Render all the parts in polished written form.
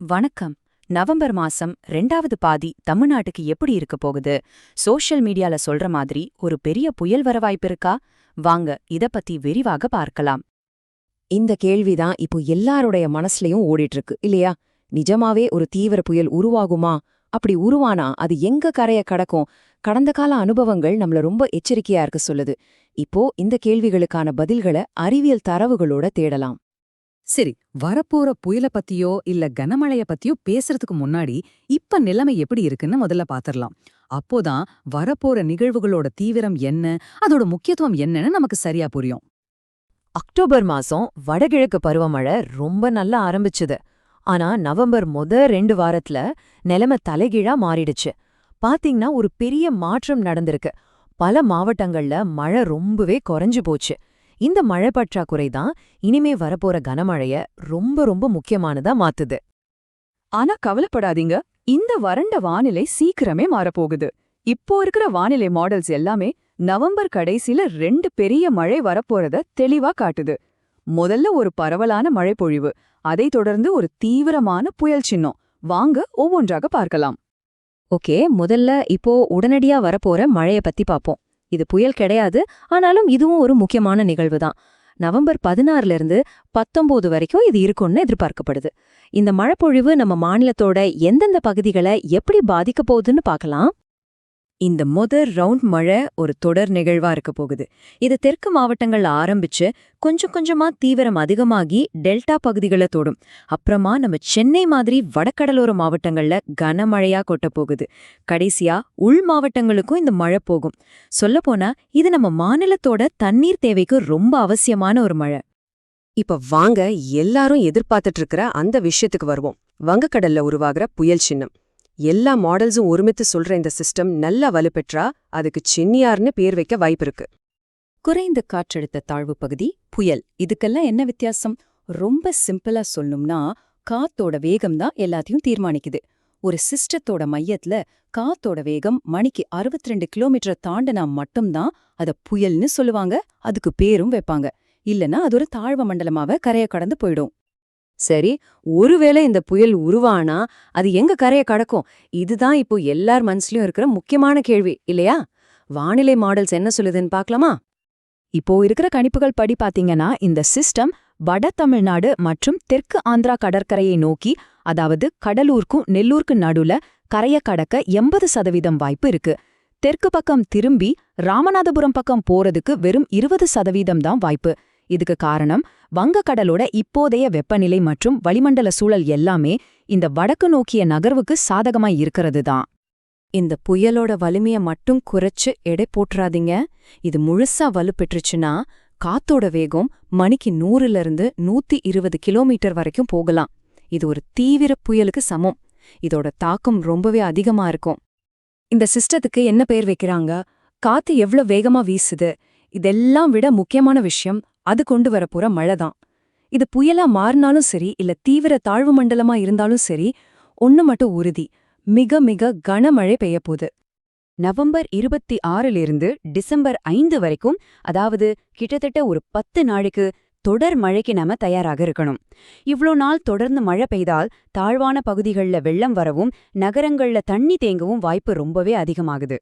வணக்கம். நவம்பர் மாசம் 2வது பாதி தமிழ்நாட்டுக்கு எப்படி இருக்க போகுது? சோஷியல் மீடியால சொல்ற மாதிரி ஒரு பெரிய புயல் வர வாய்ப்பு இருக்கா? வாங்க இத பத்தி விரிவாக பார்க்கலாம். இந்த கேள்விதான் இப்போ எல்லாருடைய மனசுலயும் ஓடிட்டு இருக்கு இல்லையா? நிஜமாவே ஒரு தீவிர புயல் உருவாகுமா? அப்படி உருவானா அது எங்க கரைய கடக்கும்? கடந்த கால அனுபவங்கள் நம்மள ரொம்ப எச்சரிக்கையா இருக்க சொல்லுது. இப்போ இந்த கேள்விகளுக்கான பதில்களை அறிவியல் தரவுகளோட தேடலாம். சரி, வரப்போற புயல பத்தியோ இல்ல கனமழைய பத்தியோ பேசுறதுக்கு முன்னாடி இப்ப நிலைமை எப்படி இருக்குன்னு முதல்ல பாத்திரலாம். அப்போதான் வரப்போற நிகழ்வுகளோட தீவிரம் என்ன, அதோட முக்கியத்துவம் என்னன்னு நமக்கு சரியா புரியும். அக்டோபர் மாசம் வடகிழக்கு பருவமழை ரொம்ப நல்லா ஆரம்பிச்சுது. ஆனா நவம்பர் 2 வாரத்துல நிலைமை தலைகீழா மாறிடுச்சு. பாத்தீங்கன்னா ஒரு பெரிய மாற்றம் நடந்திருக்கு. பல மாவட்டங்கள்ல மழை ரொம்பவே குறைஞ்சு போச்சு. இந்த மழை பற்றாக்குறை தான் இனிமே வரப்போற கனமழைய ரொம்ப ரொம்ப முக்கியமானதா மாத்துது. ஆனா கவலைப்படாதீங்க, இந்த வறண்ட வானிலை சீக்கிரமே மாறப்போகுது. இப்போ இருக்கிற வானிலை மாடல்ஸ் எல்லாமே நவம்பர் கடைசில 2 பெரிய மழை வரப்போறத தெளிவா காட்டுது. முதல்ல ஒரு பரவலான மழை பொழிவு, அதைத் தொடர்ந்து ஒரு தீவிரமான புயல் சின்னம். வாங்க ஒவ்வொன்றாக பார்க்கலாம். ஓகே, முதல்ல இப்போ உடனடியா வரப்போற மழைய பத்தி பாப்போம். இது புயல் கிடையாது, ஆனாலும் இதுவும் ஒரு முக்கியமான நிகழ்வு தான். நவம்பர் 16ல இருந்து 19 வரைக்கும் இது இருக்கும்னு எதிர்பார்க்கப்படுது. இந்த மழைப்பொழிவு நம்ம மாநிலத்தோட எந்தெந்த பகுதிகளை எப்படி பாதிக்க போகுதுன்னு பார்க்கலாம். இந்த முதல் ரவுண்ட் மழை ஒரு தொடர் நிகழ்வா இருக்க போகுது. இது தெற்கு மாவட்டங்கள்ல ஆரம்பிச்சு கொஞ்சம் கொஞ்சமா தீவிரம் அதிகமாகி டெல்டா பகுதிகளை தொடும். அப்புறமா நம்ம சென்னை மாதிரி வடகடலோர மாவட்டங்கள்ல கனமழையா கொட்ட போகுது. கடைசியா உள் மாவட்டங்களுக்கும் இந்த மழை போகும். சொல்லப்போனா இது நம்ம மாநிலத்தோட தண்ணீர் தேவைக்கு ரொம்ப அவசியமான ஒரு மழை. இப்ப வாங்க எல்லாரும் எதிர்பார்த்துட்டு இருக்கிற அந்த விஷயத்துக்கு வருவோம். வங்கக்கடல்ல உருவாகிற புயல் சின்னம். எல்லா மாடல்ஸும் ஒருமித்து சொல்ற இந்த சிஸ்டம் நல்லா வலுப்பெற்றா அதுக்கு சின்னியார்னு பேர் வைக்க வாய்ப்பிருக்கு. குறைந்த காற்றழுத்த தாழ்வு பகுதி புயல். இதுக்கெல்லாம் என்ன வித்தியாசம்? ரொம்ப சிம்பிளா சொல்லணும்னா, காத்தோட வேகம் தான் எல்லாத்தையும் தீர்மானிக்குது. ஒரு சிஸ்டத்தோட மையத்துல காத்தோட வேகம் மணிக்கு 62 கிலோமீட்டர் தாண்டினா மட்டும்தான் அத புயல்னு சொல்லுவாங்க. அதுக்கு பேரும் வைப்பாங்க. இல்லனா அது ஒரு தாழ்வு மண்டலமாவ கரைய கடந்து போயிடும். சரி, ஒருவேளை இந்த புயல் உருவானா அது எங்க கரைய கடக்கும்? இதுதான் இப்போ எல்லார் மனசுலயும் இருக்கிற முக்கியமான கேள்வி இல்லையா? வானிலை மாடல்ஸ் என்ன சொல்லுதுன்னு பார்க்கலாமா? இப்போ இருக்கிற கணிப்புகள் படி பாத்தீங்கன்னா, இந்த சிஸ்டம் வட தமிழ்நாடு மற்றும் தெற்கு ஆந்திரா கடற்கரையை நோக்கி, அதாவது கடலூருக்கும் நெல்லூருக்கு நடுல கரைய கடக்க 80% வாய்ப்பு இருக்கு. தெற்கு பக்கம் திரும்பி ராமநாதபுரம் பக்கம் போறதுக்கு வெறும் 20% தான் வாய்ப்பு. இதுக்கு காரணம் வங்கக்கடலோட இப்போதைய வெப்பநிலை மற்றும் வளிமண்டல சூழல் எல்லாமே இந்த வடக்கு நோக்கிய நகர்வுக்கு சாதகமா இருக்கிறது தான். இந்த புயலோட வலிமைய மட்டும் குறைச்சு எடை போட்டுறாதீங்க. இது முழுசா வலுப்பெற்றுச்சுன்னா காத்தோட வேகம் மணிக்கு 100லிருந்து 120 கிலோமீட்டர் வரைக்கும் போகலாம். இது ஒரு தீவிர புயலுக்கு சமம். இதோட தாக்கம் ரொம்பவே அதிகமா இருக்கும். இந்த சிஸ்டத்துக்கு என்ன பேர் வைக்கிறாங்க? காத்து எவ்வளவு வேகமா வீசுது? இதெல்லாம் விட முக்கியமான விஷயம் அது கொண்டு வரப்போற மழை தான். இது புயலா மாறினாலும் சரி, இல்ல தீவிர தாழ்வு மண்டலமா இருந்தாலும் சரி, ஒண்ணு மட்டும் உறுதி, மிக மிக கனமழை பெய்யப்போகுது. நவம்பர் 26லிருந்து டிசம்பர் 5 வரைக்கும், அதாவது கிட்டத்தட்ட ஒரு 10 நாளைக்கு தொடர் மழைக்கு நாம தயாராக இருக்கணும். இவ்ளோ நாள் தொடர்ந்து மழை பெய்தால் தாழ்வான பகுதிகள்ல வெள்ளம் வரவும் நகரங்கள்ல தண்ணி தேங்கவும் வாய்ப்பு ரொம்பவே அதிகமாகுது.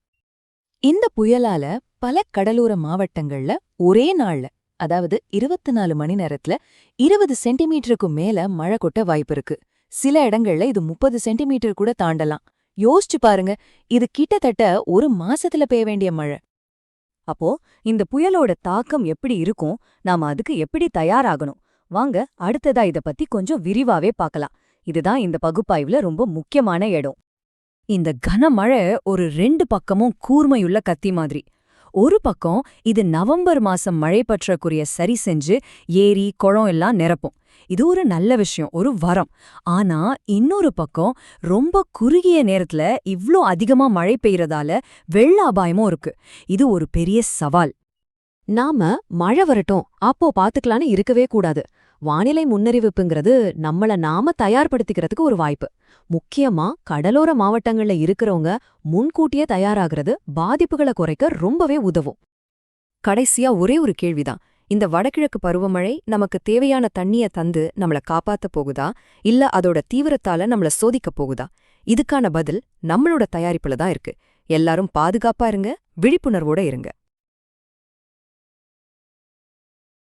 இந்த புயலால பல கடலோர மாவட்டங்கள்ல ஒரே நாள்ல, அதாவது 24 மணி நேரத்துல 20 சென்டிமீட்டருக்கும் மேல மழை கொட்ட வாய்ப்பிருக்கு. சில இடங்கள்ல இது 30 சென்டிமீட்டர் கூட தாண்டலாம். யோசிச்சு பாருங்க, இது கிட்டத்தட்ட ஒரு மாசத்துல பெய்ய வேண்டிய மழை. அப்போ இந்த புயலோட தாக்கம் எப்படி இருக்கும்? நாம அதுக்கு எப்படி தயாராகணும்? வாங்க அடுத்ததா இத பத்தி கொஞ்சம் விரிவாவே பார்க்கலாம். இதுதான் இந்த பகுப்பாய்வுல ரொம்ப முக்கியமான இடம். இந்த கனமழை ஒரு 2 பக்கமும் கூர்மையுள்ள கத்தி மாதிரி. ஒரு பக்கம் இது நவம்பர் மாசம் மழை பற்றாக்குறைய சரி செஞ்சு ஏரி குளம் எல்லாம் நிரப்பும். இது ஒரு நல்ல விஷயம், ஒரு வரம். ஆனா இன்னொரு பக்கம் ரொம்ப குறுகிய நேரத்துல இவ்ளோ அதிகமா மழை பெய்யறதால வெள்ள அபாயமும் இருக்கு. இது ஒரு பெரிய சவால். நாம மழை வரட்டும் அப்போ பாத்துக்கலான்னு இருக்கவே கூடாது. வானிலை முன்னறிவிப்புங்கிறது நம்மள நாம தயார்படுத்திக்கிறதுக்கு ஒரு வாய்ப்பு. முக்கியமா கடலோர மாவட்டங்கள்ல இருக்கிறவங்க முன்கூட்டியே தயாராகிறது பாதிப்புகளை குறைக்க ரொம்பவே உதவும். கடைசியா ஒரே ஒரு கேள்விதான். இந்த வடகிழக்கு பருவமழை நமக்கு தேவையான தண்ணிய தந்து நம்மள காப்பாத்த போகுதா, இல்ல அதோட தீவிரத்தால நம்மள சோதிக்க போகுதா? இதுக்கான பதில் நம்மளோட தயாரிப்புல தான் இருக்கு. எல்லாரும் பாதுகாப்பா இருங்க, விழிப்புணர்வோட இருங்க.